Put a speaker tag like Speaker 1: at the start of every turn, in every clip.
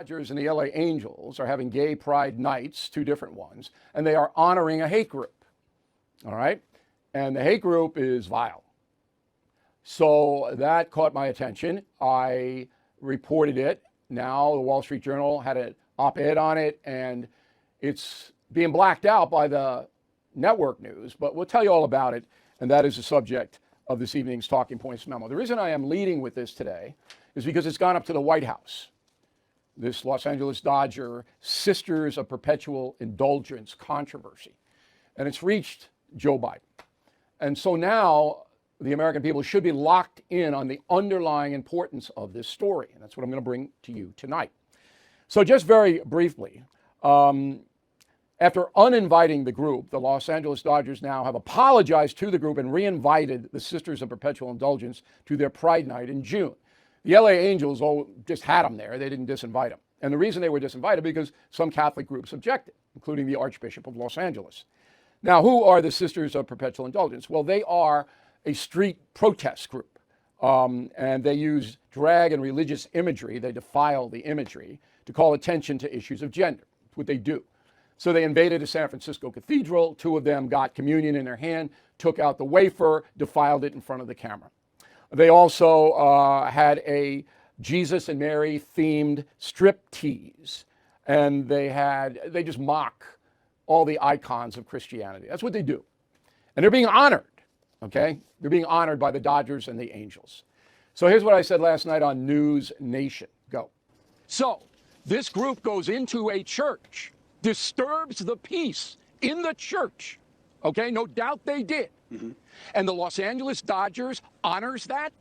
Speaker 1: Dodgers and the LA Angels are having gay pride nights, two different ones, and they are honoring a hate group. All right? And the hate group is vile. So that caught my attention. I reported it. Now the Wall Street Journal had an op-ed on it, and it's being blacked out by the network news, but we'll tell you all about it, and that is the subject of this evening's Talking Points memo. The reason I am leading with this today is because it's gone up to the White House. This Los Angeles Dodger Sisters of Perpetual Indulgence controversy. And it's reached Joe Biden. And so now the American people should be locked in on the underlying importance of this story. And that's what I'm going to bring to you tonight. So just very briefly, after uninviting the group, the Los Angeles Dodgers now have apologized to the group and reinvited the Sisters of Perpetual Indulgence to their Pride Night in June. The LA Angels just had them there. They didn't disinvite them. And the reason they were disinvited because some Catholic groups objected, including the Archbishop of Los Angeles. Now, who are the Sisters of Perpetual Indulgence? Well, they are a street protest group. And they use drag and religious imagery. They defile the imagery to call attention to issues of gender. That's what they do. So they invaded a San Francisco cathedral. Two of them got communion in their hand, took out the wafer, defiled it in front of the camera. They also had a Jesus and Mary themed strip tease. And they just mock all the icons of Christianity. That's what they do. And they're being honored, okay? They're being honored by the Dodgers and the Angels. So here's what I said last night on News Nation. Go. So this group goes into a church, disturbs the peace in the church. Okay, no doubt they did. Mm-hmm. And the Los Angeles Dodgers honors that.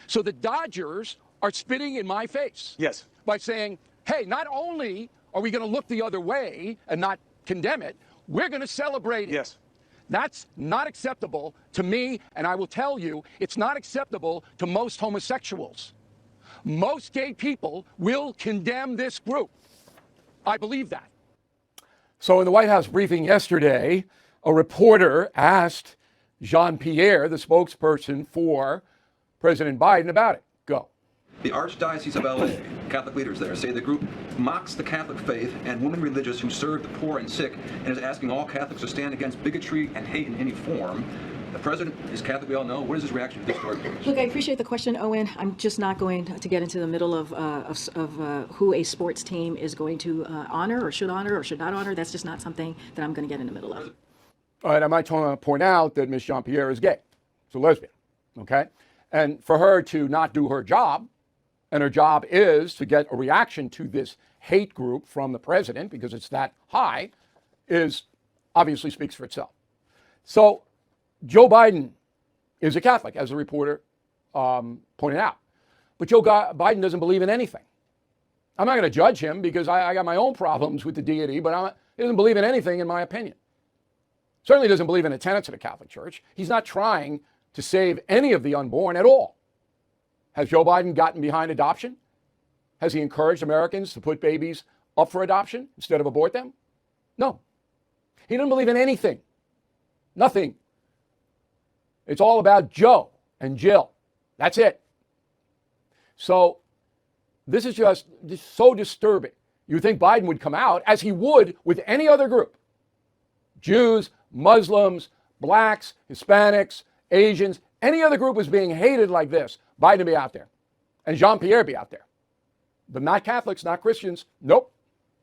Speaker 1: So the Dodgers are spitting in my face.
Speaker 2: Yes.
Speaker 1: By saying, hey, not only are we going to look the other way and not condemn it, we're going to celebrate it.
Speaker 2: Yes.
Speaker 1: That's not acceptable to me, and I will tell you, it's not acceptable to most homosexuals. Most gay people will condemn this group. I believe that. So in the White House briefing yesterday, a reporter asked Jean-Pierre, the spokesperson for President Biden, about it. Go.
Speaker 3: The Archdiocese of LA, Catholic leaders there, say the group mocks the Catholic faith and women religious who serve the poor and sick and is asking all Catholics to stand against bigotry and hate in any form. The president is Catholic, we all know. What is his reaction to this story?
Speaker 4: Look, I appreciate the question, Owen. I'm just not going to get into the middle of who a sports team is going to honor or should not honor. That's just not something that I'm going to get in the middle of.
Speaker 1: All right, I might want to point out that Ms. Jean-Pierre is gay. She's a lesbian, okay? And for her to not do her job, and her job is to get a reaction to this hate group from the president, because it's that high, is obviously speaks for itself. So Joe Biden is a Catholic, as the reporter pointed out. But Joe Biden doesn't believe in anything. I'm not going to judge him because I got my own problems with the deity, but he doesn't believe in anything, in my opinion. Certainly doesn't believe in the tenets of the Catholic Church. He's not trying to save any of the unborn at all. Has Joe Biden gotten behind adoption? Has he encouraged Americans to put babies up for adoption instead of abort them? No. He doesn't believe in anything. Nothing. It's all about Joe and Jill. That's it. So this is just so disturbing. You think Biden would come out, as he would with any other group. Jews, Muslims, blacks, Hispanics, Asians, any other group was being hated like this. Biden would be out there. And Jean-Pierre be out there. But not Catholics, not Christians. Nope.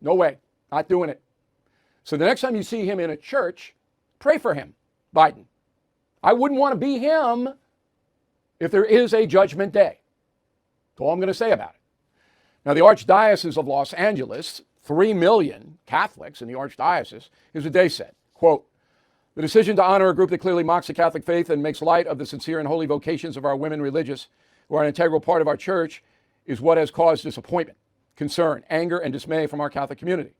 Speaker 1: No way. Not doing it. So the next time you see him in a church, pray for him, Biden. I wouldn't want to be him if there is a judgment day. That's all I'm going to say about it. Now, the Archdiocese of Los Angeles, 3 million Catholics in the Archdiocese, here's what they said, quote, the decision to honor a group that clearly mocks the Catholic faith and makes light of the sincere and holy vocations of our women religious who are an integral part of our church is what has caused disappointment, concern, anger, and dismay from our Catholic community.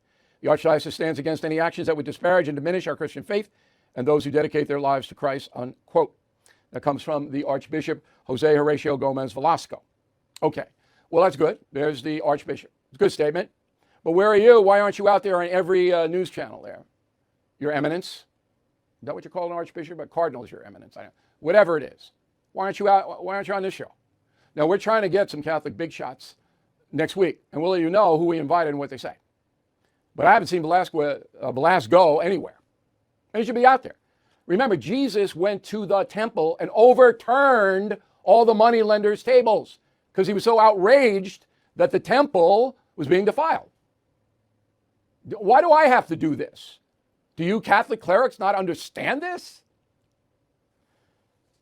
Speaker 1: The Archdiocese stands against any actions that would disparage and diminish our Christian faith and those who dedicate their lives to Christ, unquote. That comes from the Archbishop Jose Horacio Gomez Velasco. Okay, well, that's good. There's the Archbishop. It's a good statement. But where are you? Why aren't you out there on every news channel there? Your Eminence. Is that what you call an archbishop? But cardinal is your eminence. Whatever it is. Why aren't you out? Why aren't you on this show? Now, we're trying to get some Catholic big shots next week, and we'll let you know who we invited and what they say. But I haven't seen Velasco anywhere. And it should be out there. Remember, Jesus went to the temple and overturned all the moneylenders' tables because he was so outraged that the temple was being defiled. Why do I have to do this? Do you Catholic clerics not understand this?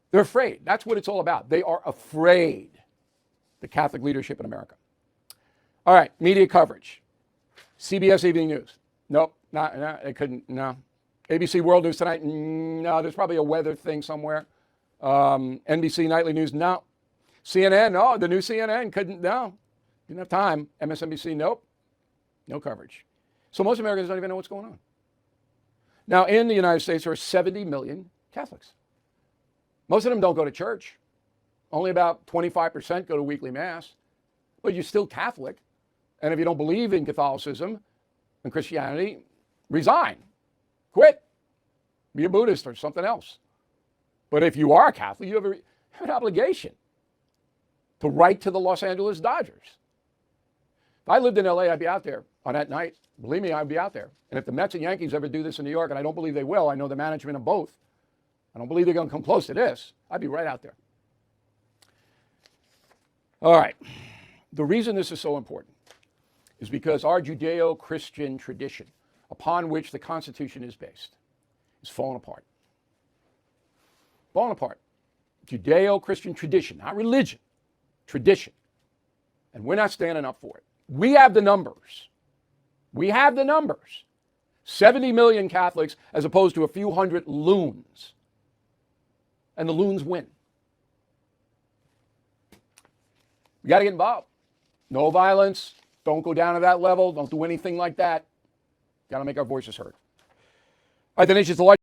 Speaker 1: They're afraid. That's what it's all about. They are afraid, the Catholic leadership in America. All right, media coverage. CBS Evening News. Nope, it couldn't, no. ABC World News Tonight, no, there's probably a weather thing somewhere. NBC Nightly News, no. CNN, no, the new CNN couldn't, no. Didn't have time. MSNBC, nope. No coverage. So most Americans don't even know what's going on. Now, in the United States, there are 70 million Catholics. Most of them don't go to church. Only about 25% go to weekly mass. But you're still Catholic. And if you don't believe in Catholicism and Christianity, resign. Quit. Be a Buddhist or something else. But if you are a Catholic, you have an obligation to write to the Los Angeles Dodgers. If I lived in LA, I'd be out there on that night. Believe me, I'd be out there. And if the Mets and Yankees ever do this in New York, and I don't believe they will, I know the management of both, I don't believe they're going to come close to this, I'd be right out there. All right. The reason this is so important is because our Judeo-Christian tradition, upon which the Constitution is based, is falling apart. Falling apart. Judeo-Christian tradition, not religion, tradition. And we're not standing up for it. We have the numbers. We have the numbers. 70 million Catholics as opposed to a few hundred loons. And the loons win. We got to get involved. No violence. Don't go down to that level. Don't do anything like that. Got to make our voices heard. All right, the nation's the